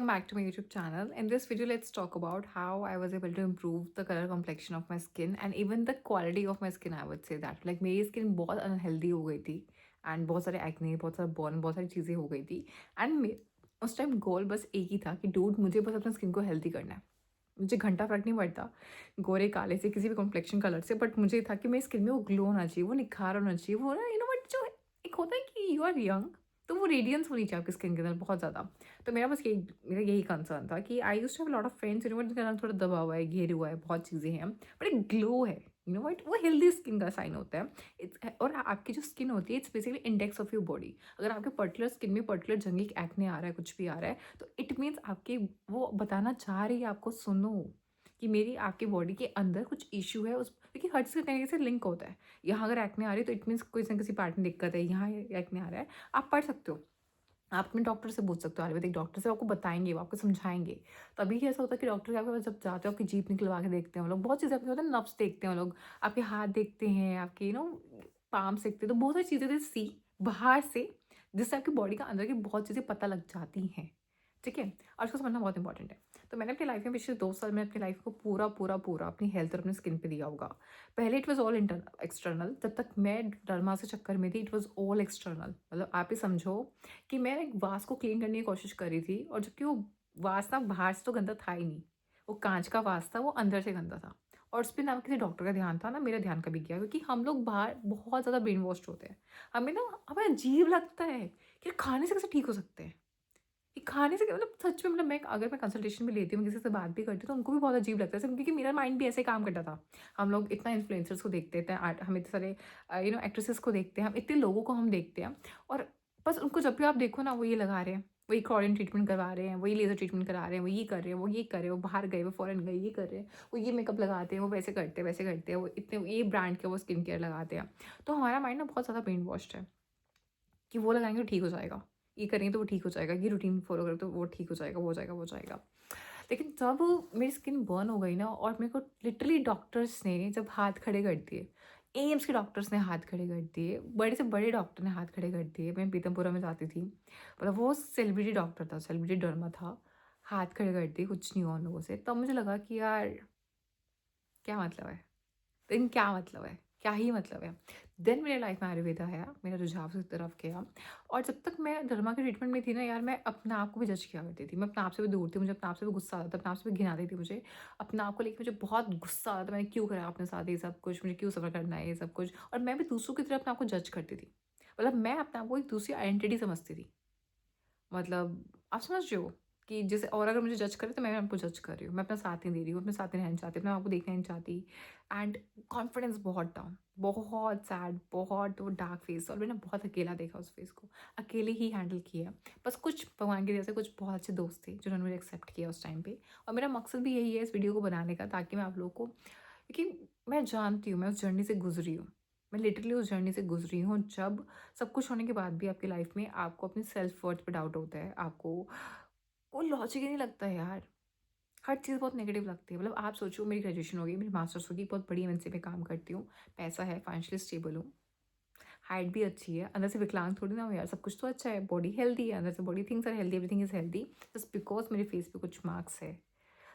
welcome back to my YouTube channel. In this video, let's talk about how I was able to improve the color complexion of my skin and even the quality of my skin. I would say that like मेरी skin बहुत unhealthy हो गई थी and बहुत सारे acne, बहुत सारा burn, बहुत सारी चीज़ें हो गई थी and उस टाइम गोल बस एक ही था कि डूड मुझे बस अपने स्किन को हेल्दी करना है. मुझे घंटा फर्क नहीं पड़ता गोरे काले से किसी भी कॉम्प्लेक्शन कलर से, बट मुझे था कि मेरी स्किन में वो ग्लो होना चाहिए, वो निखार होना चाहिए, वो ना बट जो एक होता है कि यू आर यंग, तो वो रेडियंस होनी चाहिए आपकी स्किन के अंदर बहुत ज़्यादा. तो मेरा यही कंसर्न था कि I used to have lot of friends जिनका नाम थोड़ा दबा हुआ है, घेरे हुआ है, बहुत चीज़ें हैं, बट एक ग्लो है. वट वो हेल्दी स्किन का साइन होता है. और आपकी जो स्किन होती है it's basically index of your body. अगर आपके पर्टिकुलर स्किन में पर्टिकुलर जंगली एक्ने आ रहा है, कुछ भी आ रहा है, तो इट मीन्स आपके वो बताना चाह रही है आपको, सुनो कि मेरी आपकी बॉडी के अंदर कुछ इशू है. उस क्योंकि हर चीज़ कहीं से लिंक होता है. यहाँ अगर एक्ने आ रही है तो इट मीन्स कोई ना किसी पार्ट में दिक्कत है, यहाँ एक्ने आ रहा है. आप पढ़ सकते हो, आप अपने डॉक्टर से पूछ सकते हो, आयुर्वेदिक डॉक्टर से, आपको बताएंगे, वो आपको समझाएंगे. तभी ऐसा होता है कि डॉक्टर के आपके पास जब जाते हो आपकी जीभ निकलवा के देखते हैं वो लोग, बहुत चीज़ें आपके होता है, नब्स देखते हैं वो लोग, आपके हाथ देखते हैं, आपके पाम देखते हैं, तो बहुत सारी चीज़ें सी बाहर से जिससे आपकी बॉडी का अंदर की बहुत चीज़ें पता लग जाती हैं. ठीक है, और उसको समझना बहुत इंपॉर्टेंट है. तो मैंने अपनी लाइफ में पिछले 2 साल में अपनी लाइफ को पूरा पूरा पूरा अपनी हेल्थ और अपनी स्किन पे दिया होगा. पहले इट वॉज ऑल एक्सटर्नल. जब तक मैं डर्मा से चक्कर में थी इट वॉज ऑल एक्सटर्नल. मतलब आप ही समझो कि मैं एक वास को क्लीन करने की कोशिश कर रही थी, और जबकि वो वास ना बाहर से तो गंदा था ही नहीं, वो कांच का वास था, वो अंदर से गंदा था. और उस पर ना किसी डॉक्टर का ध्यान था ना मेरा ध्यान कभी गया, क्योंकि हम लोग बाहर बहुत ज़्यादा ब्रेन वॉश्ड होते हैं. हमें अजीब लगता है कि खाने से कैसे ठीक हो सकते हैं. ये खाने से मतलब सच में, मतलब मैं कंसल्टेशन भी लेती हूँ, किसी से बात भी करती हूँ, तो उनको भी बहुत अजीब लगता है, क्योंकि मेरा माइंड भी ऐसे काम करता था. हम लोग इतना इन्फ्लुएंसर्स को देखते थे, हम इतने सारे एक्ट्रेसेस को देखते हैं, हम इतने लोगों को हम देखते हैं, और बस उनको जब भी आप देखो ना वो ये लगा रहे हैं, वही कोरियन ट्रीटमेंट करवा रहे हैं, वही लेज़र ट्रीटमेंट करा रहे हैं, वो ये कर रहे हैं, वो ये कर रहे हैं, वो बाहर गए, वो फॉरेन गए, ये कर रहे हैं, वो ये मेकअप लगाते हैं, वो वैसे करते हैं, वैसे करते हैं, वो इतने ये ब्रांड के वो स्किन केयर लगाते हैं. तो हमारा माइंड ना बहुत ज़्यादा ब्रेन वॉश्ड है कि वो लगाएंगे तो ठीक हो जाएगा, ये करेंगे तो वो ठीक हो जाएगा, ये रूटीन फॉलो करें तो वो ठीक हो जाएगा, वो हो जाएगा, वो हो जाएगा. लेकिन जब मेरी स्किन बर्न हो गई ना, और मेरे को लिटरली डॉक्टर्स ने जब हाथ खड़े कर दिए, एम्स के डॉक्टर्स ने हाथ खड़े कर दिए, बड़े से बड़े डॉक्टर ने हाथ खड़े कर दिए. मैं पीतमपुरा में जाती थी, मतलब वो सेलिब्रिटी डॉक्टर था, सेलिब्रिटी डर्मा था, हाथ खड़े कर दिए, कुछ नहीं हुआ उन लोगों से. तब मुझे लगा कि यार क्या मतलब है, लेकिन क्या मतलब है, क्या ही मतलब है. देन मेरे लाइफ में आयुर्वेदा आया, मेरा रुझाव उस तरफ गया. और जब तक मैं धर्मा के ट्रीटमेंट में थी ना यार, मैं अपने आप को भी जज किया करती थी, मैं अपने आप से भी दूर थी, मुझे अपने आप से भी गुस्सा आता था, अपने आप से भी घिन आती थी मुझे. अपने आप को लेकर मुझे बहुत गुस्सा आता था, मैंने क्यों करा अपने साथ ये सब कुछ, मुझे क्यों सफ़र करना है ये सब कुछ. और मैं भी दूसरों की तरफ अपने आप को जज करती थी. मतलब मैं अपने आप को एक दूसरी आइडेंटिटी समझती थी. मतलब आप समझ रहे हो कि जैसे, और अगर मुझे जज करे तो मैं आपको जज कर रही हूँ, मैं अपना साथ नहीं दे रही हूँ, अपने साथ नहीं रहना चाहती, अपने आपको देखना नहीं चाहती. एंड कॉन्फिडेंस बहुत डाउन, बहुत सैड, बहुत वो डार्क फेस, और मैंने बहुत अकेला देखा उस फेस को, अकेले ही हैंडल किया. बस कुछ भगवान के जैसे कुछ बहुत अच्छे दोस्त थे जिन्होंने मुझे एक्सेप्ट किया उस टाइम पे. और मेरा मकसद भी यही है इस वीडियो को बनाने का, ताकि मैं आप लोगों को, क्योंकि मैं जानती हूँ, मैं उस जर्नी से गुजरी हूँ, मैं लिटरली उस जर्नी से गुजरी हूँ. जब सब कुछ होने के बाद भी आपकी लाइफ में आपको अपनी सेल्फ वर्थ पे डाउट होता है, आपको वो लॉजिक ही नहीं लगता है यार, हर चीज़ बहुत नेगेटिव लगती है. मतलब आप सोचो, मेरी ग्रेजुएशन होगी, मेरी मास्टर्स होगी, बहुत बड़ी एमएनसी में काम करती हूँ, पैसा है, फाइनेंशियली स्टेबल हूँ, हाइट भी अच्छी है, अंदर से विकलांग थोड़ी ना हो यार, सब कुछ तो अच्छा है, बॉडी हेल्दी है, अंदर से body things are healthy, everything is healthy. Just because मेरे फेस पे कुछ मार्क्स है.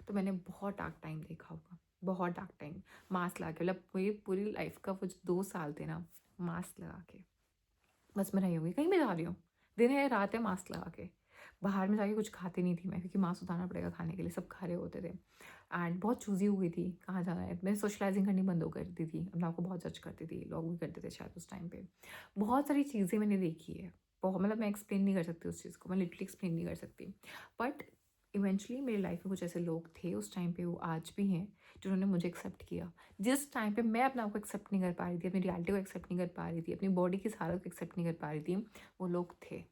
तो मैंने बहुत डार्क टाइम देखा होगा, बहुत डार्क टाइम, मास्क लगा के. मतलब मेरी पूरी लाइफ का वो जो 2 साल थे ना, मास्क लगा के बस मैं रही होंगी, कहीं भी जा रही हूँ, दिन है रात है, मास्क लगा के. बाहर में जाके कुछ खाती नहीं थी मैं, क्योंकि मास्क उतारना पड़ेगा खाने के लिए, सब खा रहे होते थे. एंड बहुत चूज़ी हो गई थी कहाँ जाना है. मैं सोशलाइजिंग करनी बंद हो कर दी थी, अपने आपको बहुत जज करती थी, लोग भी करते थे शायद उस टाइम पे. बहुत सारी चीज़ें मैंने देखी है, बहुत, मतलब मैं एक्सप्लेन नहीं कर सकती उस चीज़ को, मैं लिटरली एक्सप्लेन नहीं कर सकती. बट इवेंचुअली मेरी लाइफ में कुछ ऐसे लोग थे उस टाइम पे, वो आज भी हैं, जिन्होंने मुझे एक्सेप्ट किया. जिस टाइम पे मैं अपने आप को एक्सेप्ट नहीं कर पा रही थी, अपनी रियलिटी को एक्सेप्ट नहीं कर पा रही थी, अपनी बॉडी की हालत को एक्सेप्ट नहीं कर पा रही थी, वो लोग थे.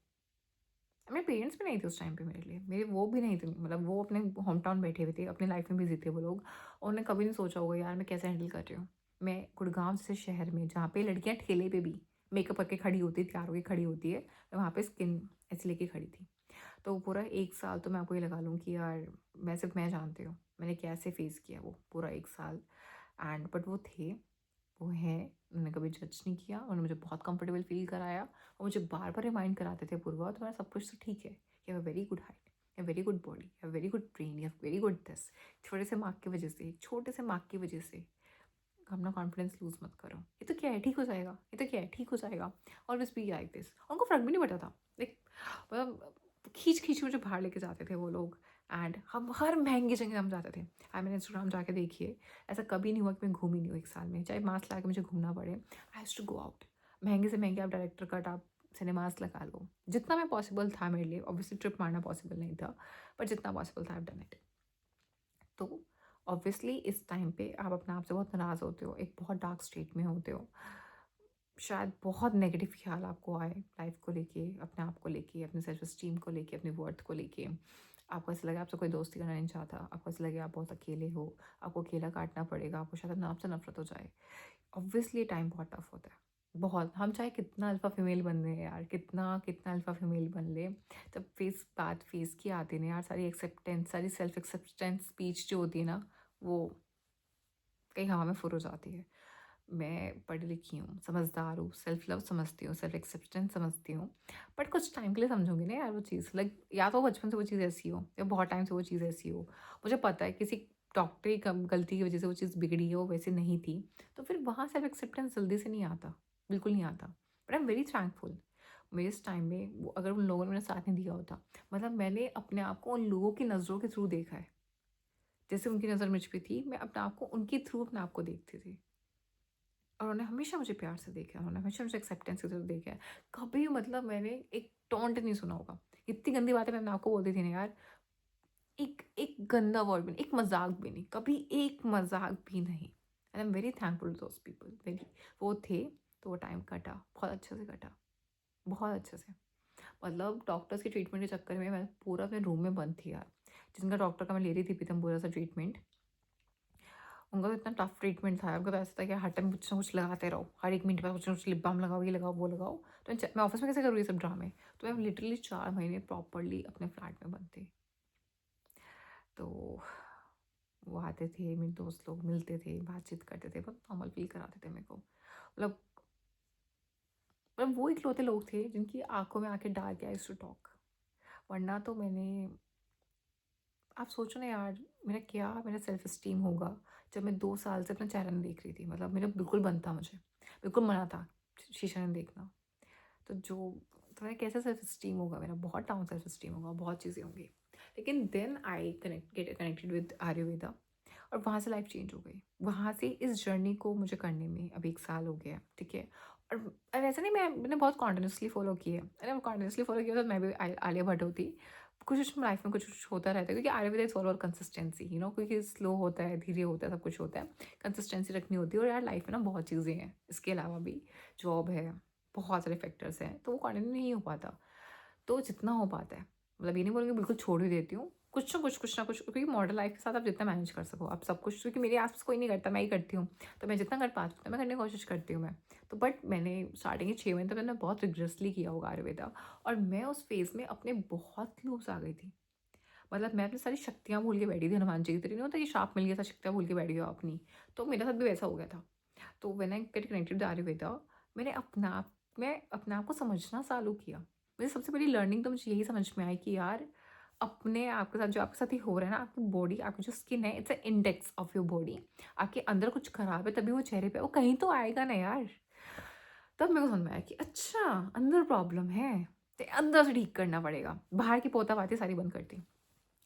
मेरे पेरेंट्स भी नहीं थे उस टाइम पे मेरे लिए, मेरे वो भी नहीं थे, मतलब वो अपने होम टाउन बैठे हुए थे, अपनी लाइफ में बिजी थे वो लोग. और उन्होंने कभी नहीं सोचा होगा यार मैं कैसे हैंडल कर रही हूँ. मैं गुड़गांव जैसे शहर में, जहाँ पे लड़कियाँ ठेले पे भी मेकअप करके खड़ी होती है, तैयार होकर खड़ी होती है, मैं वहाँ पे स्किन ऐसे लेके खड़ी थी. तो पूरा 1 साल तो मैं आपको ये लगा लूँ कि यार मैं सिर्फ मैं जानती हूँ मैंने कैसे फेस किया वो पूरा 1 साल. एंड बट वो थे, वो हैं, उन्होंने कभी जज नहीं किया, उन्होंने मुझे बहुत कंफर्टेबल फील कराया, और मुझे बार बार रिमाइंड कराते थे, पूर्वा तुम्हारा सब कुछ तो ठीक है, you have a very good height, you very good body, you very good brain, you very good this. छोटे से मार्क की वजह से, एक छोटे से मार्क की वजह से अपना कॉन्फिडेंस लूज मत करो। ये तो क्या है, ठीक हो जाएगा, ये तो क्या है, ठीक हो जाएगा। और बस बी लाइक दिस। उनको फर्क भी नहीं पड़ता था। लाइक मतलब खींच खींच मुझे बाहर लेके जाते थे वो लोग। एंड हम हर महंगी जगह हम जाते थे। मैंने इंस्टाग्राम जाके देखिए, ऐसा कभी नहीं हुआ कि मैं घूमी नहीं हूँ एक साल में, चाहे मास्क लगा के मुझे घूमना पड़े। I has to go out. महंगे से महंगे आप डायरेक्टर कट, आप सिनेमास लगा लो, जितना मैं पॉसिबल था मेरे लिए। ऑब्वियसली ट्रिप मारना पॉसिबल नहीं था, पर जितना पॉसिबल था आई डन इट। तो ऑब्वियसली इस टाइम पे आप अपने आप से बहुत नाराज़ होते हो, एक बहुत डार्क स्टेट में होते हो। शायद बहुत नेगेटिव ख्याल आपको आए लाइफ को लेके, अपने आप को लेके, अपने सेल्फ एस्टीम को लेके, अपने वर्थ को लेके। आपको ऐसा लगे आपसे कोई दोस्ती करना नहीं चाहता, आपको ऐसा लगे आप बहुत अकेले हो, आपको अकेला काटना पड़ेगा, आपको शायद अपने आप से नफरत हो जाए। ऑब्वियसली टाइम बहुत टफ होता है, बहुत। हम चाहे कितना अल्फ़ा फीमेल बन रहे हैं यार, कितना कितना अल्फ़ा फीमेल बन ले, जब फेस की आती है ना यार, सारी एक्सेप्टेंस, सारी सेल्फ एक्सेप्टेंस स्पीच जो होती है ना, वो कहीं हवा में फुर हो जाती है। मैं पढ़ी लिखी हूँ, समझदार हूँ, सेल्फ लव समझती हूँ, सेल्फ एक्सेप्टेंस समझती हूँ। बट कुछ टाइम के लिए समझूंगी ना यार वो चीज़। लाइक या तो बचपन से वो चीज़ ऐसी हो, या बहुत टाइम से वो चीज़ ऐसी हो। मुझे पता है किसी डॉक्टरी कम गलती की वजह से वो चीज़ बिगड़ी है, वो वैसे नहीं थी। तो फिर वहाँ सेल्फ एक्सेप्टेंस जल्दी से नहीं आता, बिल्कुल नहीं आता। But I am very thankful. मेरे इस टाइम में वो, अगर उन लोगों ने मेरा साथ नहीं दिया होता, मतलब मैंने अपने आप को उन लोगों की नज़रों के थ्रू देखा है। जैसे उनकी नज़र मुझ पे थी, मैं अपने आप को उनके थ्रू अपने आप को देखती थी। और उन्होंने हमेशा मुझे प्यार से देखा है, उन्होंने हमेशा मुझे एक्सेप्टेंस की तरफ देखा है। कभी मतलब मैंने एक टोंट नहीं सुना होगा। इतनी गंदी बातें मैं अपने आपको बोलती थी ना यार, एक एक गंदा वर्ड भी नहीं, एक मजाक भी नहीं, कभी एक मजाक भी नहीं। And I am very thankful to those people, very. वो थे, तो वो टाइम कटा, बहुत अच्छे से कटा, बहुत अच्छे से। मतलब डॉक्टर्स के ट्रीटमेंट के चक्कर में मैं पूरा अपने रूम में बंद थी यार। जिनका डॉक्टर का मैं ले रही थी पीतम पूरा सा ट्रीटमेंट, उनका तो इतना टफ ट्रीटमेंट था। उनको तो ऐसा था कि हर टाइम कुछ ना कुछ लगाते रहो, हर एक मिनट में कुछ ना कुछ लिप बाम लगाओ, ये लगाओ, वो लगाओ। तो मैं ऑफिस में कैसे करूँ ये सब ड्रामे। तो मैं लिटरली 4 महीने प्रॉपरली अपने फ्लैट में बंद थी। तो वो आते थे, मेरे दोस्त लोग मिलते थे, बातचीत करते थे, बहुत नॉर्मल फील कराते थे मेरे को। मतलब वो इकलौते लोग थे जिनकी आंखों में आंखें डाल के आई टू टॉक। वरना तो मैंने, आप सोचो ना यार, मेरा क्या मेरा सेल्फ इस्टीम होगा जब मैं 2 साल से अपना चेहरा नहीं देख रही थी। मतलब मेरा बिल्कुल बंद था, मुझे बिल्कुल मना था शीशा नहीं देखना। तो जो, तो मेरा कैसा सेल्फ इस्टीम होगा, मेरा बहुत डाउन सेल्फ इस्टीम होगा, बहुत चीज़ें होंगी। लेकिन then I get connected with Ayurveda, और वहाँ से लाइफ चेंज हो गई। वहाँ से इस जर्नी को मुझे करने में अभी 1 साल हो गया, ठीक है। और ऐसा नहीं, मैंने बहुत कॉन्टिन्यूसली फॉलो किया है। मैंने कॉन्टिन्यूसली फॉलो किया तो मैं भी आलिया भट्ट होती। कुछ कुछ लाइफ में कुछ कुछ होता रहता है, क्योंकि Ayurveda is all over consistency, क्योंकि स्लो होता है, धीरे होता है, सब कुछ होता है। कंसिस्टेंसी रखनी होती है। और यार लाइफ में ना बहुत चीज़ें हैं, इसके अलावा भी जॉब है, बहुत सारे फैक्टर्स हैं, तो वो कंटिन्यू नहीं हो पाता। तो जितना हो पाता है, मतलब ये नहीं बोलूँगी बिल्कुल छोड़ ही देती हूँ, कुछ ना कुछ, क्योंकि मॉडर्न लाइफ के साथ आप जितना मैनेज कर सको आप सब कुछ, क्योंकि मेरे आसपास कोई नहीं करता, मैं ही करती हूँ। तो मैं जितना कर पाती हूँ मैं करने की कोशिश करती हूँ मैं। तो बट मैंने स्टार्टिंग के 6 महीने तक मैंने बहुत रिग्रेसली किया होगा आयुर्वेदा। और मैं उस फेज़ में अपने बहुत क्लोज आ गई थी। मतलब मैं अपनी सारी शक्तियाँ भूल के बैठी थी, हनुमान जी की तरह नहीं होता कि शाप मिल गया था, शक्तियाँ भूल के बैठ गया अपनी। तो मेरे साथ भी वैसा हो गया था। तो when I get connected with Ayurveda, मैंने अपने आप को समझना चालू किया। मुझे सबसे बड़ी लर्निंग तो मुझे यही समझ में आई कि यार अपने आप के साथ जो आपके साथ ही हो रहा है ना, आपकी बॉडी, आपकी जो स्किन है, it's a index of your body. आपके अंदर कुछ खराब है तभी वो चेहरे पे, वो कहीं तो आएगा ना यार। तब मेरे को समझ में आया कि अच्छा, अंदर प्रॉब्लम है, तो अंदर से ठीक करना पड़ेगा। बाहर की पोता पाती सारी बंद करती।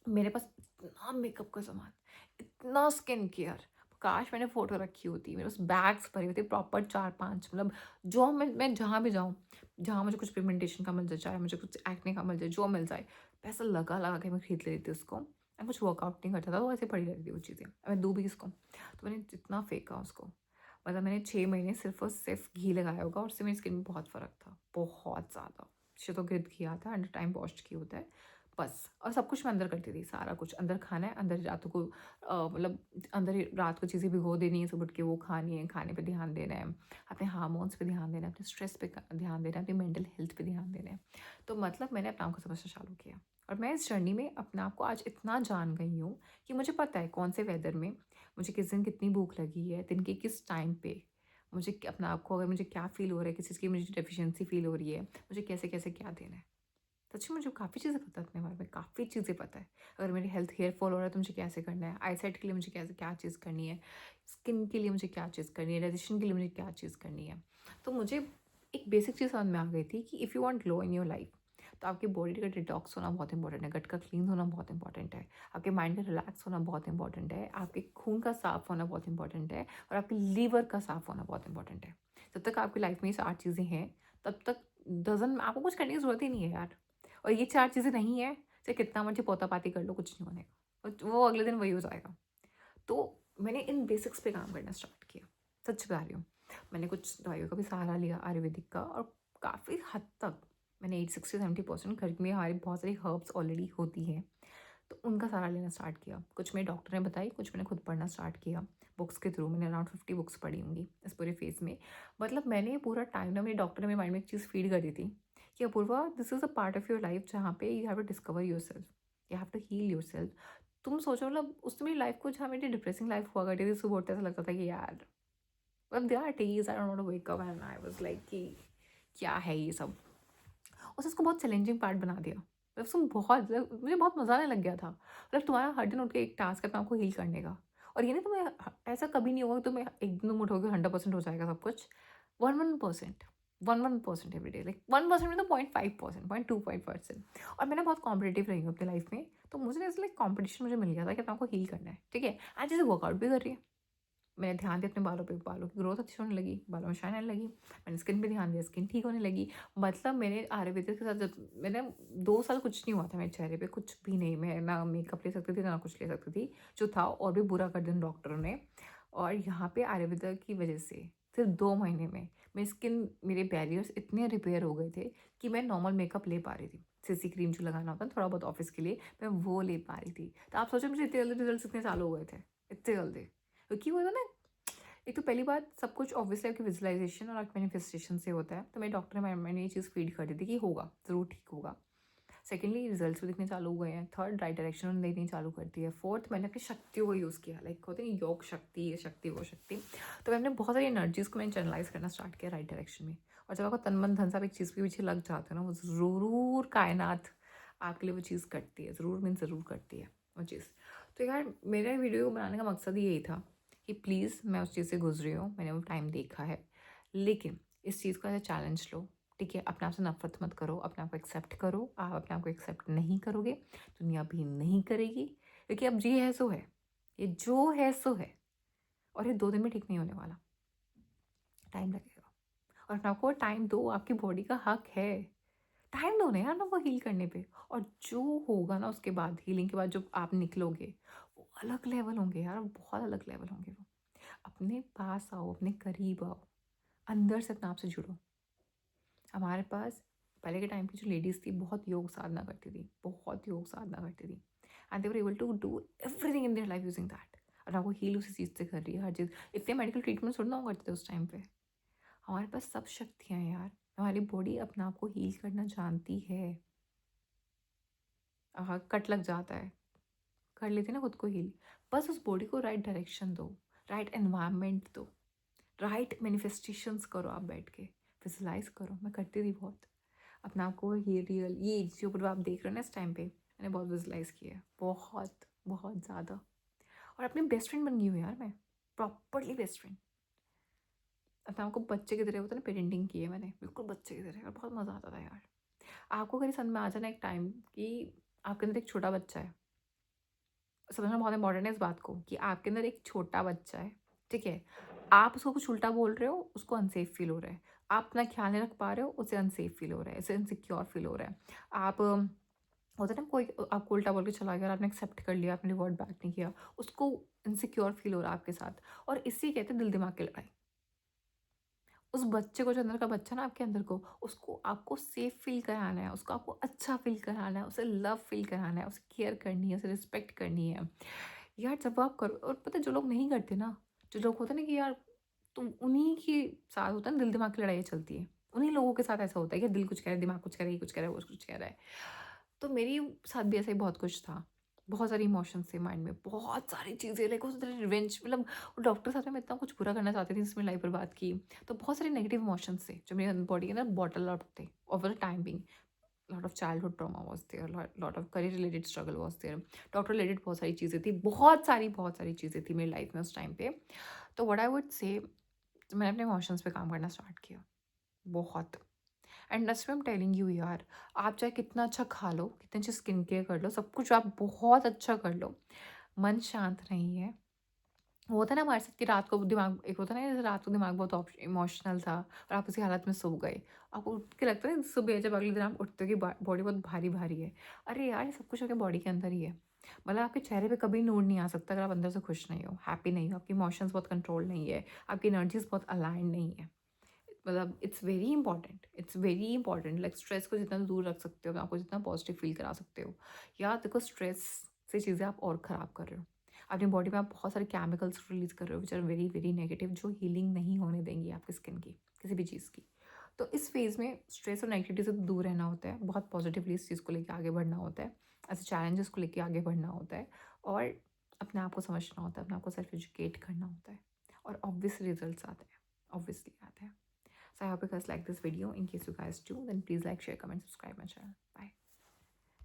मेरे पास इतना मेकअप का सामान, इतना स्किन केयर, काश मैंने फोटो रखी होती। मेरे उस बैग्स भरे होते प्रॉपर 4-5। मतलब जो मैं जहाँ भी जाऊँ, जहाँ मुझे कुछ पिगमेंटेशन का मिल जाए, चाहे मुझे कुछ एक्ने का मिल जाए, जो मिल जाए, पैसा लगा लगा के मैं खरीद लेती थी उसको। मैं कुछ वर्कआउट नहीं करता था, वो ऐसे पड़ी रहती थी वो चीज़ें, मैं दूँ भी किसको। तो मैंने जितना फेंका उसको, मतलब मैंने 6 महीने सिर्फ और सिर्फ घी लगाया होगा, और उससे मेरी स्किन में बहुत फ़र्क था, बहुत ज़्यादा। शितोगृत किया था, अंडर टाइम वॉश किया होता है, बस। और सब कुछ मैं अंदर करती थी, सारा कुछ अंदर खाना है, अंदर रातों को मतलब अंदर ही रात को चीज़ें भिगो देनी है, सुबह उठ के वो खानी है, खाने पे ध्यान देना है, अपने हार्मोन्स पे ध्यान देना है, अपने स्ट्रेस पे ध्यान देना है, अपनी मेंटल हेल्थ पे ध्यान देना है। तो मतलब मैंने अपने आप को समझना चालू किया। और मैं इस जर्नी में अपने आप को आज इतना जान गई हूँ कि मुझे पता है कौन से वेदर में मुझे किस दिन कितनी भूख लगी है, दिन के किस टाइम पे मुझे अपने आप को, अगर मुझे क्या फ़ील हो रहा है, किसी चीज़ की मुझे डेफिशिएंसी फ़ील हो रही है, मुझे कैसे कैसे क्या देना है। सच में मुझे काफ़ी चीज़ें पता है अपने बारे में, काफ़ी चीज़ें पता है। अगर मेरी हेल्थ हेयर फॉल हो रहा है तो मुझे कैसे करना है, आईसाइट के लिए मुझे कैसे क्या चीज़ करनी है, स्किन के लिए मुझे क्या चीज़ करनी है, डाइजेशन के लिए मुझे क्या चीज़ करनी है। तो मुझे एक बेसिक चीज़ समझ में आ गई थी कि if you want glow in your life, तो आपकी बॉडी का डिटॉक्स होना बहुत इंपॉर्टेंट है, गट का क्लीन होना बहुत इंपॉर्टेंट है, आपके माइंड का रिलैक्स होना बहुत इंपॉर्टेंट है, आपके खून का साफ होना बहुत इंपॉर्टेंट है, और आपके लीवर का साफ होना बहुत इंपॉर्टेंट है। जब तक आपकी लाइफ में ये 8 चीज़ें हैं, तब तक डज़न आपको कुछ करने की ज़रूरत ही नहीं है यार। और ये 4 चीज़ें नहीं है, चाहे कितना मर्ज़ी पोता-पाती कर लो, कुछ नहीं होनेगा। वो अगले दिन वही हो जाएगा। तो मैंने इन बेसिक्स पे काम करना स्टार्ट किया, सच बता रही हूँ। मैंने कुछ दवाइयों का भी सहारा लिया आयुर्वेदिक का, और काफ़ी हद तक मैंने 60-70% घर में हमारी बहुत सारी हर्ब्स ऑलरेडी होती हैं, तो उनका सहारा लेना स्टार्ट किया। कुछ मेरे डॉक्टर ने बताई, कुछ मैंने खुद पढ़ना स्टार्ट किया बुक्स के थ्रू। मैंने अराउंड 50 बुक्स पढ़ी होंगी इस पूरे फेज़ में। मतलब मैंने पूरा टाइम ना, मेरे डॉक्टर ने मेरे माइंड में एक चीज़ फीड कर दी थी कि Apurva, this is a part of your life जहाँ पे you have to discover yourself, you have to heal yourself. तुम सोचो, मतलब उसने मेरी लाइफ को, जहाँ मेरी डिप्रेसिंग लाइफ हुआ करती थी, सुबह उठते ऐसा लगता था कि यार, मतलब there are days I don't want to wake up and I was like कि क्या है ये सब? उसने उसको बहुत चैलेंजिंग पार्ट बना दिया। मतलब उसमें बहुत, मतलब मुझे बहुत मज़ा आने लग गया था। मतलब तुम्हारा हर दिन उठ के एक टास्क है तुम्हें आपको हील करने का। और ये नहीं, तुम्हें ऐसा कभी नहीं होगा कि तुम्हें एक दिन तुम उठोगे 100% हो जाएगा सब कुछ। 1-1%, 1-1% एवरी डे, लाइक 1% में तो 0.5%, 0.25%। और मैंने बहुत कॉम्पिटिटिव रही हूँ अपनी लाइफ में, तो मुझे ऐसा लाइक कॉम्पिटिशन मुझे मिल गया था कि अपने आपको हील करना है, ठीक है? आज जैसे वर्कआउट भी कर रही है, मैंने ध्यान दिया अपने बालों पे, बालों की ग्रोथ अच्छी होने लगी, बालों में शाइन आने लगी। मैंने स्किन पे ध्यान दिया, स्किन ठीक होने लगी। मतलब मेरे आयुर्वेदिक के साथ जब मैंने 2 साल कुछ नहीं हुआ था मेरे चेहरे पे, कुछ भी नहीं। मैं ना मेकअप ले सकती थी, ना कुछ ले सकती थी। जो था और भी बुरा कर दिया डॉक्टरों ने। और यहाँ पे आयुर्वेदिक की वजह से सिर्फ 2 महीने में मेरी स्किन, मेरे बैरियर्स इतने रिपेयर हो गए थे कि मैं नॉर्मल मेकअप ले पा रही थी। सीसी क्रीम जो लगाना होता है थोड़ा बहुत ऑफिस के लिए, मैं वो ले पा रही थी। तो आप सोचो मुझे इतने जल्दी रिजल्ट इतने साल हो गए थे, इतने जल्दी। क्योंकि वो था ना, एक तो पहली बात, सब कुछ ऑब्वियसली आपकी विजुअलाइजेशन और आपके मैनिफेस्टेशन से होता है। तो मेरे डॉक्टर ने मैंने ये चीज़ फीड कर दी थी कि होगा, ज़रूर ठीक होगा। सेकेंडली, रिजल्ट्स भी दिखने चालू हो गए हैं। थर्ड, राइट डायरेक्शन उन्होंने देखनी चालू कर दी है। फोर्थ, मैंने अपनी शक्तियों को यूज़ किया, लाइक होते हैं योग शक्ति, ये शक्ति, वो शक्ति। तो मैंने बहुत सारी एनर्जीज़ को मैंने चैनलाइज करना स्टार्ट किया राइट डायरेक्शन में। और जब आपको तन मन धन सब एक चीज़ के पीछे लग जाते हैं ना, वो ज़रूर कायनात आपके लिए वो चीज़ करती है, ज़रूर मीन ज़रूर करती है वो चीज़। तो यार, मेरे वीडियो बनाने का मकसद ही यही था कि प्लीज़, मैं उस चीज़ से गुजरी हूँ, मैंने वो टाइम देखा है, लेकिन इस चीज़ को एज अ चैलेंज लो, ठीक है? अपने आप से नफ़रत मत करो, अपने आप को एक्सेप्ट करो। आप अपने आप को एक्सेप्ट नहीं करोगे, दुनिया भी नहीं करेगी, क्योंकि अब ये है सो है, ये जो है सो है, और ये 2 दिन में ठीक नहीं होने वाला, टाइम लगेगा। और अपने आप को टाइम दो, आपकी बॉडी का हक है। टाइम दो ना यार, ना वो हील करने पे। और जो होगा ना उसके बाद, हीलिंग के बाद जो आप निकलोगे, वो अलग लेवल होंगे यार, बहुत अलग लेवल होंगे वो। अपने पास आओ, अपने करीब आओ, अंदर से अपने आप से जुड़ो। हमारे पास पहले के टाइम की जो लेडीज़ थी, बहुत योग साधना करती थी, बहुत योग साधना करती थी, and they were able to do everything in their life using that. और आपको हील उसी चीज़ से कर रही है, हर चीज़। इतने मेडिकल ट्रीटमेंट थोड़ी ना करते थे उस टाइम पे। हमारे पास सब शक्तियाँ हैं यार, हमारी बॉडी अपने आप को हील करना जानती है। कट लग जाता है, कर लेती है ना खुद को हील। बस उस बॉडी को राइट डायरेक्शन दो, राइट एनवायरनमेंट दो, राइट मैनिफेस्टेशंस करो, आप बैठ के विजुलाइज करो। मैं करती थी बहुत अपने आप को, ये रियल, ये जो पूरा आप देख रहे हो ना इस टाइम पे, मैंने बहुत विजुलाइज किया है, बहुत बहुत ज़्यादा। और अपनी बेस्ट फ्रेंड बन गई हूँ यार मैं, प्रॉपरली बेस्ट फ्रेंड। अपने आपको बच्चे की तरह, होता है ना, पेरेंटिंग की है मैंने, बिल्कुल बच्चे की तरह। और बहुत मज़ा आता था यार। आपको अगर समझ में आ जाना एक टाइम कि आपके अंदर एक छोटा बच्चा है, समझना बहुत इंपॉर्टेंट है इस बात को, कि आपके अंदर एक छोटा बच्चा है, ठीक है? आप उसको कुछ उल्टा बोल रहे हो, उसको अनसेफ फील हो रहा है। आप अपना ख्याल नहीं रख पा रहे हो, उसे अनसेफ फील हो रहा है, उसे इनसिक्योर फील हो रहा है। आप होता है ना, कोई आपको उल्टा बोल के चला गया और आपने एक्सेप्ट कर लिया, आपने रिवॉर्ड बैक नहीं किया, उसको इनसिक्योर फील हो रहा है आपके साथ। और इसी कहते हैं दिल दिमाग की लड़ाई। उस बच्चे को, जो अंदर का बच्चा ना आपके अंदर को, उसको आपको सेफ फील कराना है, उसको आपको अच्छा फील कराना है, उसे लव फील कराना है, उसे केयर करनी है, उसे रिस्पेक्ट करनी है। यार जब आप करो, और पता है जो लोग नहीं करते ना, जो लोग होते हैं ना कि यार, तुम उन्हीं के साथ होता है ना, दिल दिमाग की लड़ाई चलती है। उन्हीं लोगों के साथ ऐसा होता है कि दिल कुछ कह रहा है, दिमाग कुछ कह रहा है, ये कुछ कह रहा है, वो कुछ कह रहा है। तो मेरी साथ भी ऐसा ही बहुत कुछ था। बहुत सारे इमोशंस थे माइंड में, बहुत सारी चीज़ें, लाइक उस तरह रिवेंज, मतलब डॉक्टर साथ में मैं इतना कुछ बुरा करना चाहती थी जिसमें लाइफ बर्बाद की। तो बहुत सारे नेगेटिव इमोशंस थे जो मेरे बॉडी के अंदर बॉटल अप थे over the time being. Lot of childhood trauma was there, lot of career related struggle was there, doctor related बहुत सारी चीज़ें थी, बहुत सारी चीज़ें थी मेरी लाइफ में उस टाइम पे। तो व्हाट आई वुड से, मैंने अपने इमोशंस पे काम करना स्टार्ट किया बहुत। And that's why I am telling you यार, आप चाहे कितना अच्छा खा लो, कितनी अच्छी स्किन केयर कर लो, सब कुछ आप बहुत अच्छा कर लो, मन शांत नहीं है। वो होता है ना हमारे साथ कि रात को दिमाग, एक होता है ना जैसे रात को दिमाग बहुत इमोशनल था और आप उसी हालत में सो गए, आपको उठ के लगता है ना सुबह जब अगले दिन आप उठते हो कि बॉडी बहुत भारी भारी है। अरे यार, ये सब कुछ आपके बॉडी के अंदर ही है। मतलब आपके चेहरे पे कभी नूर नहीं आ सकता अगर आप अंदर से खुश नहीं हो, हैप्पी नहीं हो, आपके इमोशंस बहुत कंट्रोल नहीं है, आपकी एनर्जीज बहुत अलाइन नहीं है। मतलब it's very important, like stress को जितना दूर रख सकते हो, आपको जितना पॉजिटिव फील करा सकते हो। या देखो, स्ट्रेस से चीज़ें आप और ख़राब कर रहे हो, अपनी बॉडी में आप बहुत सारे केमिकल्स रिलीज कर रहे हो which are very very negative, जो हीलिंग नहीं होने देंगी आपकी स्किन की, किसी भी चीज़ की। तो इस फेज़ में स्ट्रेस और नेगेटिविटी से दूर रहना होता है, बहुत पॉजिटिवली इस चीज़ को लेकर आगे बढ़ना होता है, ऐसे चैलेंजेस को लेकर आगे बढ़ना होता है, और अपने आप को समझना होता है, अपने आप को सेल्फ एजुकेट करना होता है, और ऑब्वियस रिजल्ट्स आते हैं, ऑब्वियसली आते हैं। So I hope you guys like this video. In case you guys do, then please like, share, comment, subscribe my channel. Bye.